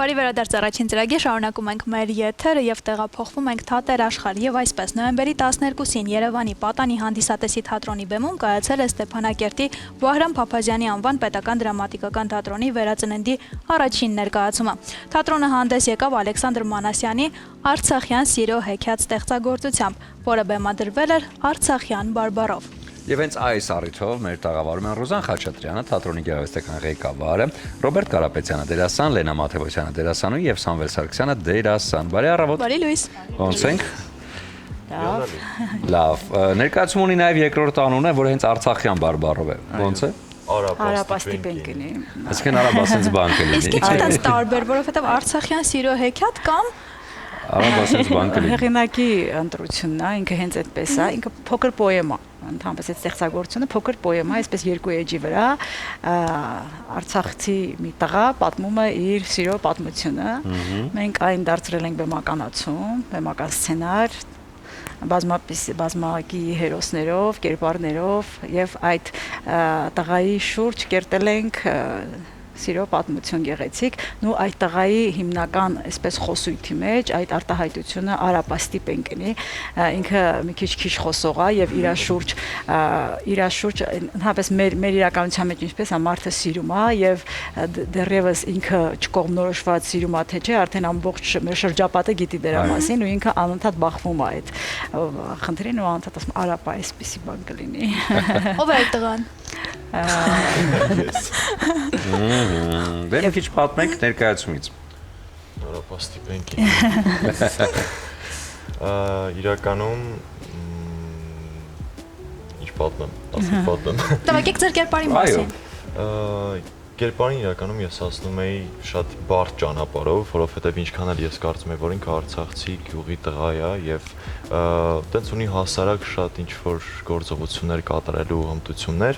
Բարի վերադարձ առաջին ծրագիր, շարունակում ենք մեր եթերը եւ տեղափոխվում ենք Թատեր աշխարհ եւ այսպես նոյեմբերի 12-ին Երևանի Պատանի հանդիսատեսի թատրոնի բեմում կայացել է Ստեփանակերտի Վահրամ Փափազյանի անվան պետական դրամատիկական թատրոնի վերածննդի առաջին ներկայացումը։ Թատրոնը հանդես եկավ Ալեքսանդր Մանասյանի Արցախյան սիրո հեքիաթ ստեղծագործությամբ, որը բեմադրվել էր Արցախյան բարբառով։ Եվ հենց այս առիթով մեր տաղավարում են Ռուզան Խաչատրյանը, թատրոնի գեղարվեստական ղեկավարը, Ռոբերտ Կարապետյանը դերասան, Լենա Մաթևոսյանը դերասանու եւ Սամվել Սարգսյանը դերասան։ Բարի առավոտ։ Բարի լույս։ Ոնց ենք։ Լավ։ Ներկայացում ունի նաեւ երկրորդ անունը, որը հենց Արցախյան բարբառով է։ Ոնց է։ Արաբաստի պենկինի։ Այսինքն արաբասենց բան կլինի։ Իսկ ինչ է տարբեր, որովհետեւ Արցախյան սիրո հեքիաթ կամ արաբասենց բան կլինի։ Հեղինակի ընտրությունն է, ինքը հենց այդպես է, ինքը փոքր պոեմա, ընդհանրապես այդ ստեղծագործությունը փոքր պոեմա, այսպես երկու էջի վրա Արցախցի մի տղա պատմում է իր սիրո պատմությունը։ Մենք այն դարձրել ենք բեմականացում, բեմական սցենար, բազմակի հերոսներով, կերպարներով եւ այդ տղայի շուրջ կերտել ենք սիրո պատմություն գեղեցիկ, նու այդ տղայի հիմնական այսպես խոսույթի մեջ այդ արտահայտությունը արաբաստի պենկինի, ինքը մի քիչ խոսող է եւ իր շուրջ ընդհանրապես մեր իրականության մեջ ինչպես է մարդը սիրում է եւ դեռևս ինքը չկողմնորոշված սիրում է թե չէ, արդեն ամբողջ մեր շրջապատը գիտի դրա մասին ու ինքը անընդհատ բախվում է այդ խնդրին ու անընդհատ ասում արաբա այսպեսի բան կլինի։ Ով է այդ տղան։ Դե մի քիչ պատմենք ներկայացումից։ Արաբաստի պենկին։ Իրականում ինչ պատմեմ։ Տվեկեք ձեր կերպարի մասին։ Կերպարին իրականում ես ասում էի շատ բարդ ճանապարհով, որովհետև ինչքան էլ ես կարծում եմ, որ ինքը Արցախցի գյուղի տղա է եւ տենց ունի հասարակ շատ ինչ-որ գործողություններ կատարելու հմտություններ,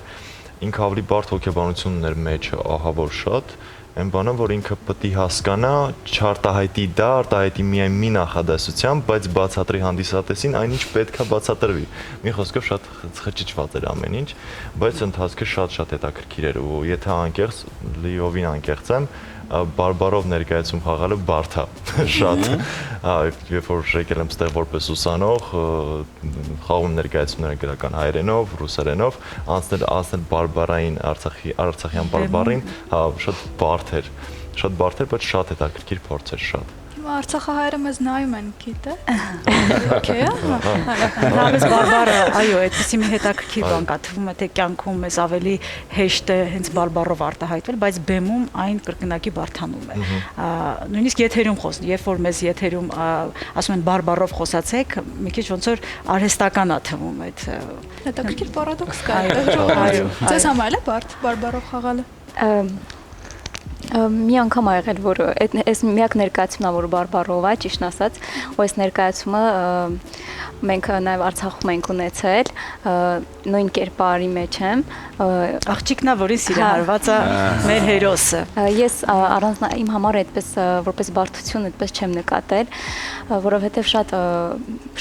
ինքը ավելի բարդ հոգեբանություն ուներ մեջը, ահա որ շատ, այն բանը, որ ինքը պետք է հասկանա, չարտահայտի դա, արտահայտի միայն մի նախադասությամբ, բայց բացատրի հանդիսատեսին այն ինչ պետք է բացատրվի։ Մի խոսքով շատ խճճված էր ամեն ինչ, բայց ընթացքը շատ հետաքրքիր էր ու եթե անկեղծ, լիովին անկեղծ եմ, բարբառով ներկայացում խաղալը բարդ է շատ, երբ որ եկել եմ ստեղ որպես ուսանող, խաղում ներկայացումներ են գրական հայերենով, ռուսերենով, անցնել բարբառային արցախյան բարբառին, շատ բարդ էր, բայց շատ հետաքրքիր փորձ էր շատ։ Արցախահայերը մեզ նայում են, գիտե։ Okay, Հավես բարբառը, այո, այդպեսի մի հետաքրքիր բան կա, թվում է թե կյանքում մեզ ավելի հեշտ է հենց բարբառով արտահայտվել, բայց բեմում այն կրկնակի բարդանում է։ Նույնիսկ եթերում երբ որ մեզ եթերում ասում են բարբառով խոսացեք, մի քիչ ոնց որ արհեստական է թվում այդ։ Հետաքրքիր պարադոքս կա։ Ձեզ համար է բարդ բարբառով խաղալը։ Մի անգամ ա եղել, որ այս միակ ներկայացումն ա, որ բարբառով է, ճիշտ ասած, ու այս ներկայացումը մենք նաև Արցախում ենք ունեցել, նույն կերպարի մեջ եմ։ Աղջիկն է, որին սիրահարված է մեր հերոսը։ Ես առանց իմ համար այդպես որպես բարդություն այդպես չեմ նկատել, որովհետև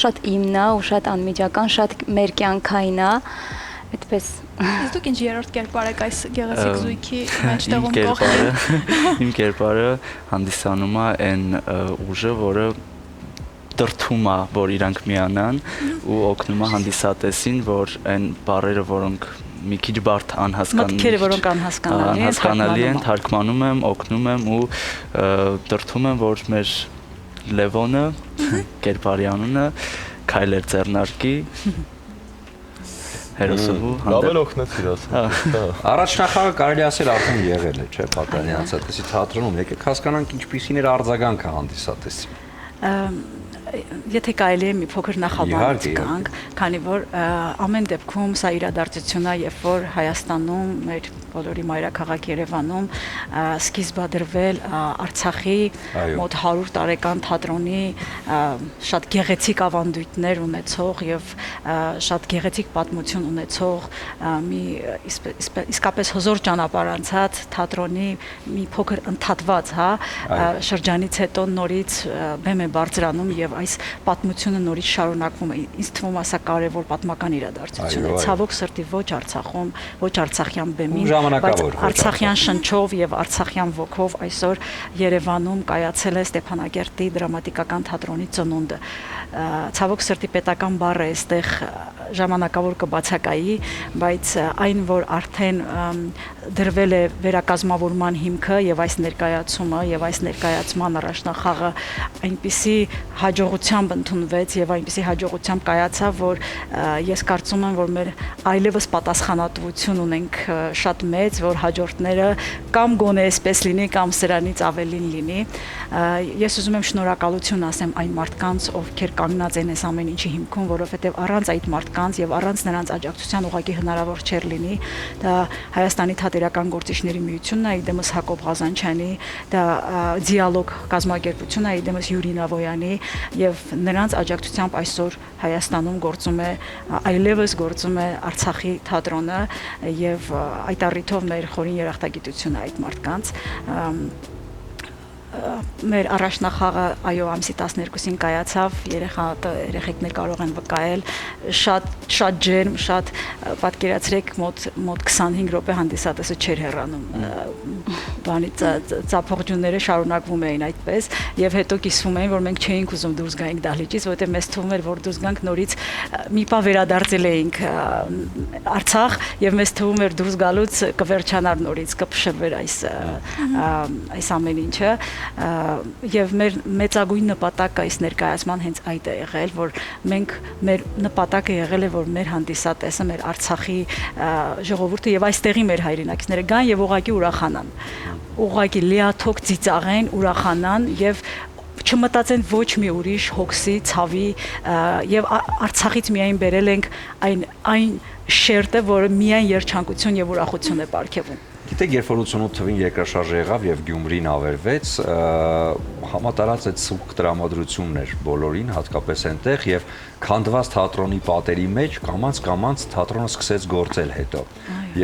շատ իմն է ու շատ անմիջական, շատ մեր կյանքային է, այդպես։ Իսկ դուք ինչ երրորդ կերպար եք այս գեղեցիկ զույգի մեջտեղում կողքին։ Իմ կերպարը հանդիսանում է այն ուժը, որը դրթում է, որ իրանք միանան ու օգնում է հանդիսատեսին, որ այն բառերը, որոնք մի քիչ բարդ մտքերը, որոնք անհասկանալի են, թարգմանում եմ, օգնում եմ ու դրթում եմ, որ մեր Լևոնը, կերպարի անունը, քայլեր ձեռնարկի հերոսու լավ էլ օգնեցիր ասեմ։ Առաջնախաղը կարելի ասել արդեն եղել է, չէ՞, Պատանի հանդիսատեսի թատրոնում։ Եկեք հասկանանք ինչպիսին էր արձագանքը հանդիսատեսի։ Եթե կարելի է մի փոքր նախաբանից կանք, քանի որ ամեն դեպքում սա իրադարձություն է, երբ որ Հայաստանում, մեր բոլորի մայրաքաղաք Երևանում սկիզբ դրվել Արցախի մոտ 100 տարեկան թատրոնի շատ գեղեցիկ ավանդույթներ ունեցող եւ շատ գեղեցիկ պատմություն ունեցող մի իսկապես հզոր ճանապարհ անցած թատրոնի մի փոքր ընդհատված, շրջանից հետո նորից բեմ է բարձրանում եւ այս պատմությունը նորից շարունակվում է։ Ինձ թվում է սա կարևոր պատմական իրադարձություն է։ Ցավոք սրտի ոչ Արցախում, ոչ Արցախյան բեմին, բայց Արցախյան շնչով եւ Արցախյան ոգով այսօր Երևանում կայացել է Ստեփանակերտի դրամատիկական թատրոնի ծնունդը։ Ցավոք սրտի պետական բառը այստեղ ժամանակավոր կբացակայի, բայց այն, որ արդեն դրվել է վերակազմավորման հիմքը եւ այս ներկայացումը եւ այս ներկայացման առաջնախաղը այնպիսի հաջողությամբ ընդունվեց եւ այնպիսի հաջողությամբ կայացավ, որ ես կարծում եմ, որ մեր այլևս պատասխանատվություն ունենք շատ մեծ, որ հաջորդները կամ գոնե այսպես լինի, կամ սրանից ավելին լինի։ Ես ուզում եմ շնորհակալություն ասեմ այն մարդկանց, ովքեր կանգնած են այս ամեն ինչի հիմքում, որովհետեւ առանց այդ մարդկանց եւ առանց նրանց աջակցության ուղղակի հնարավոր չէր լինի։ Դա Հայաստանի Թատերական գործիչների միությունն է, իդեմս Հակոբ Ղազանչյանի, դա դիալոգ կազմակերպությունն է, իդեմս Յուրի Նավոյանի եւ նրանց աջակցությամբ այսօր Հայաստանում գործում է, այլևս գործում է Արցախի թատրոնը եւ այդ առիթով մեր խորին երախտագիտությունը այդ մարդկանց մեր առաջնախաղը այո ամսի 12-ին կայացավ, երեխեքներ կարող են վկայել, շատ ջերմ, շատ պատկերացրեք մոտ 25 րոպե հանդիսատեսը չէր հեռանում։ Բանի ծափողջունները շարունակվում էին այդպես եւ հետո կիսվում էին, որ մենք չէինք ուզում դուրս գայինք դահլիճից, որովհետեւ մեզ թվում էր, որ դուրս գանք նորից մի պահ վերադարձել էինք Արցախ եւ մեզ թվում էր դուրս գալուց կվերջանար նորից, կփշրվեր այս ամեն ինչը։ Եվ մեր մեծագույն նպատակը այս ներկայացման հենց այդ է եղել, որ մենք մեր նպատակը եղել է, որ մեր հանդիսատեսը, մեր Արցախի ժողովուրդը եւ այստեղի մեր հայրենակիցները գան եւ ուղղակի ուրախանան, ուղղակի լիաթոք ծիծաղեն, ուրախանան եւ չմտածեն ոչ մի ուրիշ հոգսի, ցավի եւ Արցախից միայն բերել ենք այն շերտը, որը միայն երջանկություն եւ ուրախություն է պարգևում։ Գիտեք, երբ որ 88 թվին երկրաշարժը եղավ եւ Գյումրին ավերվեց, համատարած այդ սուկ տրամադրությունն էր բոլորին, հատկապես այնտեղ եւ քանդված թատրոնի պատերի մեջ կամած թատրոնը սկսեց գործել հետո։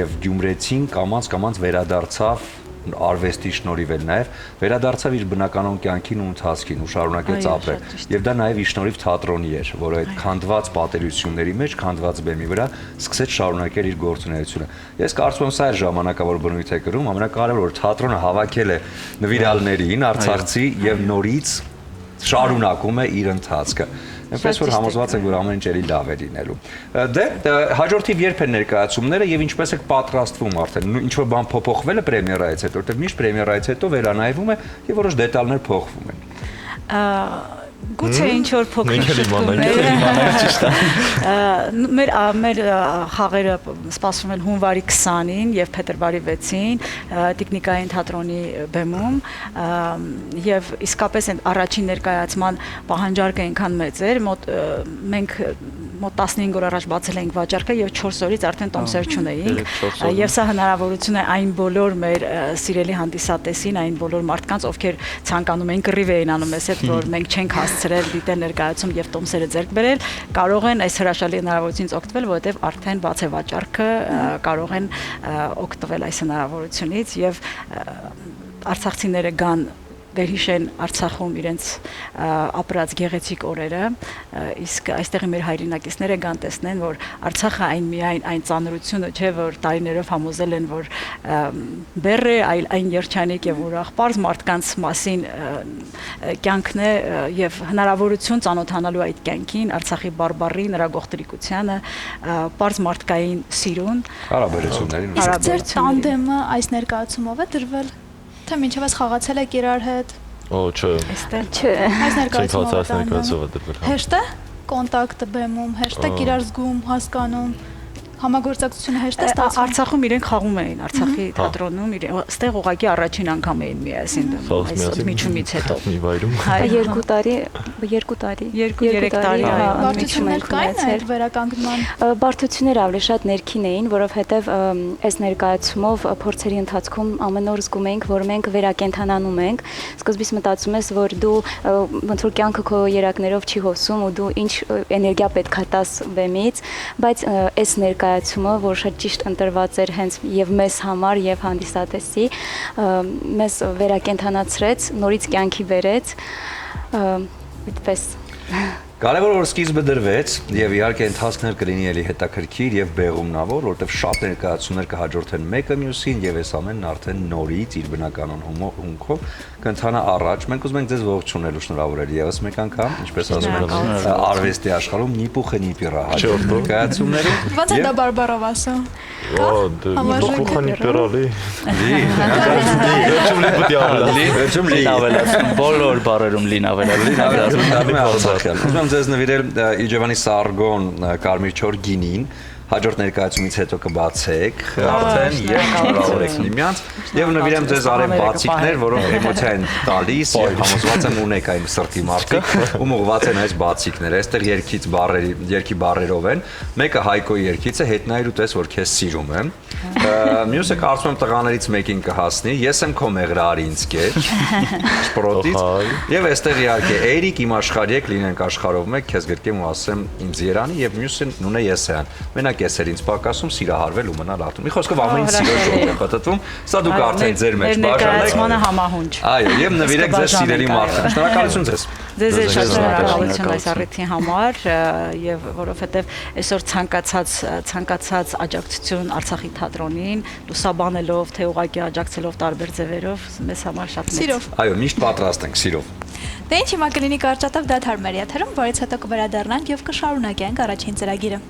Եվ Գյումրեցին կամած վերադարձավ արվեստի շնորհիվ էլ նաև վերադարձավ իր բնականոն կյանքին ու ընթացքին ու շարունակեց ապրել։ Եվ դա նաև իր շնորհիվ թատրոնի էր, որը այդ քանդված պատերությունների մեջ, քանդված բեմի վրա սկսեց շարունակել իր գործունեությունը։ Ես կարծում եմ սա է ժամանակավոր բնույթ է կրում, ամենակարևորը որ թատրոնը հավաքել է նվիրալներին, արցախցի եւ նորից շարունակում է իր ընթացքը։ Այնպես որ համոզված եմ, որ ամեն ինչ էլի լավ է լինելու։ Դե հաջորդիվ երբ են ներկայացումները եւ ինչպես եք պատրաստվում արդեն։ Ինչ որ բան փոփոխվել է պրեմիերայից հետո, որտեղ միշտ պրեմիերայից հետո վերանայվում է եւ որոշ դետալներ փոխվում են։ Գուցե ինչ որ փոքր մեր խաղերը սպասվում են հունվարի 20-ին եւ փետրվարի 6-ին տեխնիկային թատրոնի բեմում եւ իսկապես այն առաջին ներկայացման պահանջարկը այնքան մեծ էր, մենք մոտ 15 օր առաջ բացել էինք վաճառքը եւ 4 օրից արդեն տոմսեր չունեինք եւ սա հնարավորություն է այն բոլոր մեր սիրելի հանդիսատեսին, այն բոլոր մարդկանց, ովքեր ցանկանում են կռիվ էին անում ես հետ, որ մենք չենք հասցրել դիտել ներկայացում եւ տոմսերը ձեռք բերել, կարող են այս հրաշալի հնարավորությունից օգտվել, որովհետեւ արդեն բաց է վաճառքը, կարող են օգտվել այս հնարավորությունից եւ արցախցիները գան վերհիշեն Արցախում իրենց ապրած գեղեցիկ օրերը, իսկ այստեղի մեր հայրենակիցները գան տեսնեն, որ Արցախը միայն այն ծանրությունը չէ, որ տարիներով համոզել են, որ բեռ է, այլ այն երջանիկ եւ ուրախ պարզ մարդկանց մասին կյանքն է եւ հնարավորություն ծանոթանալու այդ կյանքին, Արցախի բարբառի, նրա գողտրիկությանը, պարզ մարդկային սիրուն, հարաբերություններին։ Իսկ ձեր տանդեմը այս ներկայացումով է դրվել թե մինչև այս խաղացել եք իրար հետ։ Օ, չէ։ Չէ։ Այս ներկայացումը դրվել։ հեշտ է կոնտակտը բեմում, հեշտ է իրար զգում, հասկանում, համագործակցությունը հեշտ է ստացվում։ Արցախում իրենք խաղում էին, Արցախի թատրոնում, այստեղ ուղղակի առաջին անգամ էին միասին այս միջումից հետո։ Մի վայրում։ 2 տարի, 2-3 տարի Բարդություններ կային այդ վերականգնման։ Բարդությունները ավելի շատ ներքին էին, որովհետև այս ներկայացումով փորձերի ընթացքում ամեն օր զգում ենք, որ մենք վերակենդանանում ենք։ Սկզբից մտածում ես, որ դու ոնց որ կյանքը քո երակներով չի հոսում ու դու ինչ էներգիա պետք է տաս բեմից, բայց այս ներկայացումը, որ շատ ճիշտ ընտրված էր հենց եւ մեզ համար եւ հանդիսատեսի, մեզ վերակենդանացրեց, նորից կյանքի բերեց, այդպես։ Կարևոր որ սկիզբը դրվեց եւ իհարկե ընթացքներ կլինի էլի հետաքրքիր եւ բեղումնավոր, որովհետեւ շատ ներկայացումներ կհաջորդեն մեկը մյուսին եւ այս ամենն արդեն նորից իր բնականon հումքով կընթանա առաջ։ Մենք ուզում ենք ձեզ ողջունել ու շնորհավորել եւս մեկ անգամ, ինչպես ասում են արվեստի աշխարհում նիպուխը նիպիրա ներկայացումները։ Ոնց է դա բարբարով ասում։ Նիպուխը նիպիրալի։ Բոլոր բարերում լին ավելացում։ Ձեզ նվիրել Իջևանի Սարգոն կարմիր չոր գինին հաջորդ ներկայացումից հետո կբացեք արդեն եւ շնորհավորեք միմյանց եւ նվիրեմ ձեզ արեմ բացիկներ, որոնք էմոցիա են տալիս եւ համոզված եմ ունեք այն սրտի մարդիկ ում ուղված են այս բացիկները այստեղ երկի բառերով են մեկը Հայկոյի երկիցը հետնայր ու տես որ քեզ սիրում եմ մյուսը կարծում եմ տղաներից մեկին կհասնի ես եմ քո մեղրարի ինձ կեր սպրոտից եւ այստեղ իհարկե Էրիկ իմ աշխարհիկ լինենք աշխարհով մեկ քեզ գրկեմ ու ասեմ ինձ Երանի եւ մյուսը նույնը ես եմ մենակ ես ինձ պակասում սիրահարվել ու մնալ արդեն մի խոսքով ամեն սիրո ժողով է պատտվում սա դուք արդեն ձեր մեջ բաժանեք համահունչ այո եւ նվիրեք ձեր սիրելի մարդուն շնորհակալություն ձեզ Ձեզ շատ շնորհակալություն այս առիթի համար եւ որովհետեւ այսօր ցանկացած աջակցություն Արցախի թատրոնին լուսաբանելով թե ուղղակի աջակցելով տարբեր ձևերով մեզ համար շատ մեծ Սիրով այո միշտ պատրաստ ենք սիրով Դե ինչ հիմա կլինի կարճատև դադար մեր եթերում որից հետո կվերադառնանք եւ կշարունակենք առաջին ծրագիրը